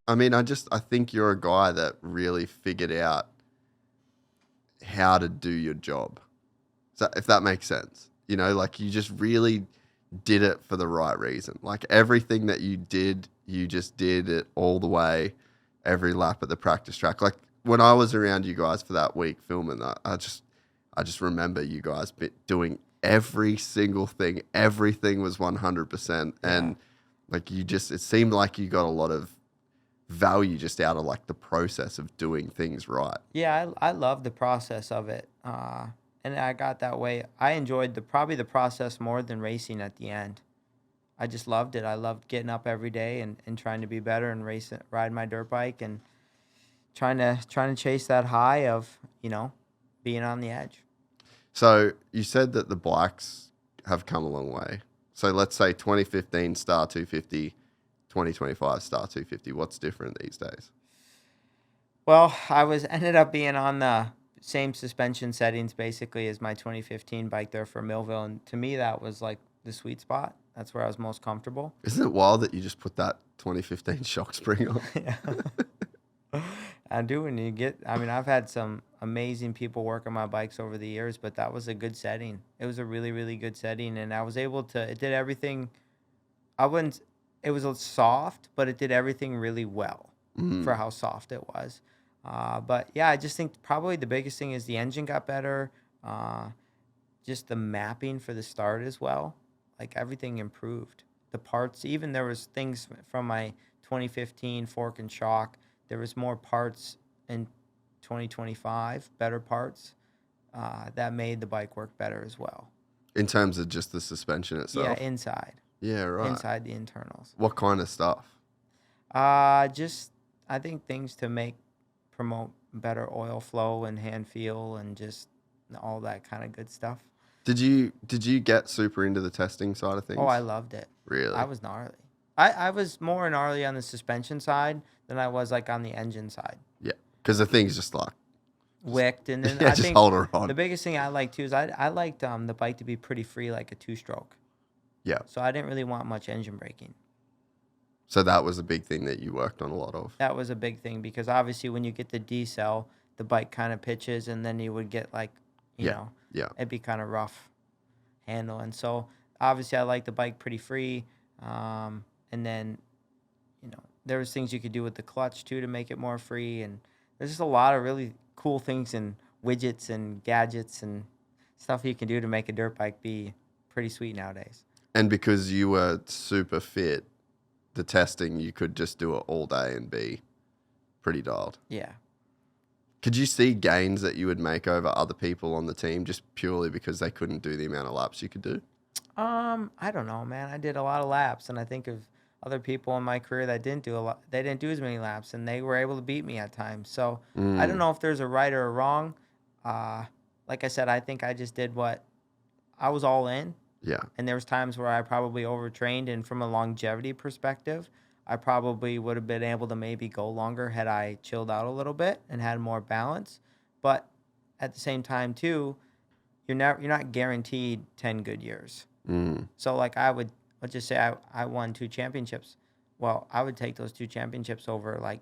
I mean, I think you're a guy that really figured out how to do your job. So if that makes sense, like you just really did it for the right reason. Like everything that you just did it all the way, every lap at the practice track. Like when I was around you guys for that week filming that, I just remember you guys doing every single thing. Everything was 100%. And like it seemed like you got a lot of value just out of like the process of doing things right. Yeah, I love the process of it. And I got that way. I enjoyed probably the process more than racing at the end. I just loved it. I loved getting up every day and trying to be better and ride my dirt bike and trying to chase that high of, being on the edge. So you said that the bikes have come a long way. So let's say 2015 Star 250, 2025 Star 250. What's different these days? Well, ended up being on the same suspension settings basically as my 2015 bike there for Millville, and to me that was like the sweet spot. That's where I was most comfortable. Isn't it wild that you just put that 2015 shock spring on? Yeah. I do. When you get, I mean, I've had some amazing people work on my bikes over the years, but that was a good setting. It was a really, really good setting, and I was able to. It did everything. I wouldn't. It was soft, but it did everything really well for how soft it was. But yeah, I just think probably the biggest thing is the engine got better. Just the mapping for the start as well. Like everything improved. The parts, even there was things from my 2015 fork and shock. There was more parts in 2025, better parts, that made the bike work better as well. In terms of just the suspension itself? Yeah, inside. Yeah, right. Inside the internals. What kind of stuff? Just, I think things to promote better oil flow and hand feel and just all that kind of good stuff. Did you get super into the testing side of things? Oh, I loved it. Really? I was gnarly. I was more gnarly on the suspension side than I was like on the engine side. Yeah, because the thing's just like wicked, and then yeah, I just think hold her on. the biggest thing I like too is I liked the bike to be pretty free, like a two-stroke. Yeah. So I didn't really want much engine braking. So that was a big thing that you worked on a lot of. That was a big thing because obviously when you get the decel, the bike kind of pitches, and then you would get like, you know, it'd be kind of rough handling. So obviously I like the bike pretty free, and then, there was things you could do with the clutch too to make it more free, and there's just a lot of really cool things and widgets and gadgets and stuff you can do to make a dirt bike be pretty sweet nowadays. And because you were super fit, the testing, you could just do it all day and be pretty dialed. Yeah. Could you see gains that you would make over other people on the team just purely because they couldn't do the amount of laps you could do? I don't know, man. I did a lot of laps, and I think of other people in my career that didn't do a lot. They didn't do as many laps, and they were able to beat me at times. So I don't know if there's a right or a wrong. Like I said, I think I just did what I was all in. Yeah. And there was times where I probably overtrained, and from a longevity perspective, I probably would have been able to maybe go longer had I chilled out a little bit and had more balance. But at the same time, too, you're not guaranteed 10 good years. So like let's just say I won 2 championships. Well, I would take those 2 championships over like,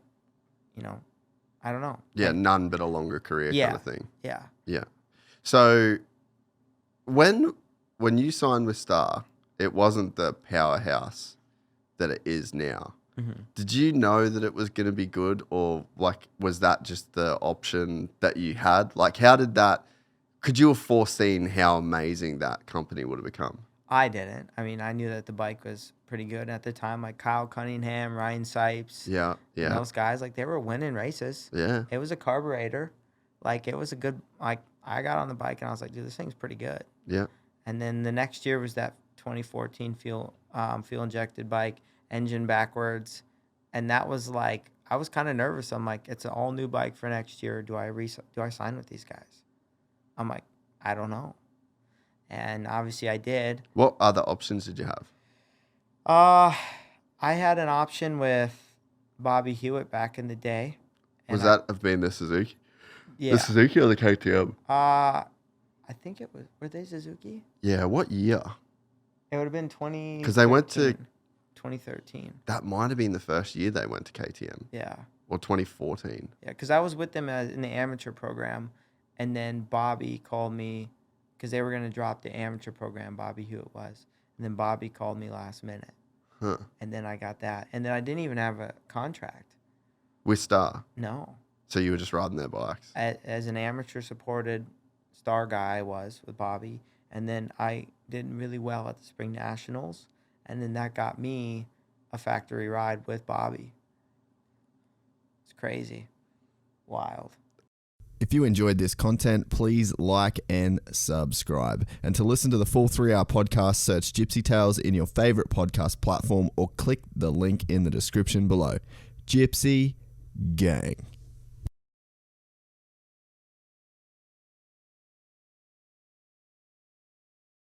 I don't know. Yeah, like, none but a longer career kind of thing. Yeah. Yeah. So when you signed with Star, it wasn't the powerhouse that it is now. Mm-hmm. Did you know that it was going to be good, or like was that just the option that you had? Like could you have foreseen how amazing that company would have become? I didn't. I mean, I knew that the bike was pretty good at the time, like Kyle Cunningham, Ryan Sipes. Yeah. Those guys, like they were winning races. Yeah. It was a carburetor. Like it was a good, like I got on the bike and I was like, dude, this thing's pretty good. Yeah. And then the next year was that 2014 fuel injected bike, engine backwards. And that was like, I was kind of nervous. I'm like, it's an all new bike for next year. Do I sign with these guys? I'm like, I don't know. And obviously I did. What other options did you have? I had an option with Bobby Hewitt back in the day. Was that have been the Suzuki? Yeah. The Suzuki or the KTM? I think were they Suzuki? Yeah, what year? It would have been 20. Because they went to 2013. That might have been the first year they went to KTM. Yeah. Or 2014. Yeah, because I was with them in the amateur program, and then Bobby called me because they were going to drop the amateur program, Bobby Hewitt was. And then Bobby called me last minute. Huh. And then I got that. And then I didn't even have a contract. With Star? No. So you were just riding their bikes? As an amateur-supported Star guy, I was with Bobby. And then I did really well at the Spring Nationals. And then that got me a factory ride with Bobby. It's crazy. Wild. If you enjoyed this content, please like and subscribe. And to listen to the full 3-hour podcast, search Gypsy Tales in your favorite podcast platform or click the link in the description below. Gypsy Gang.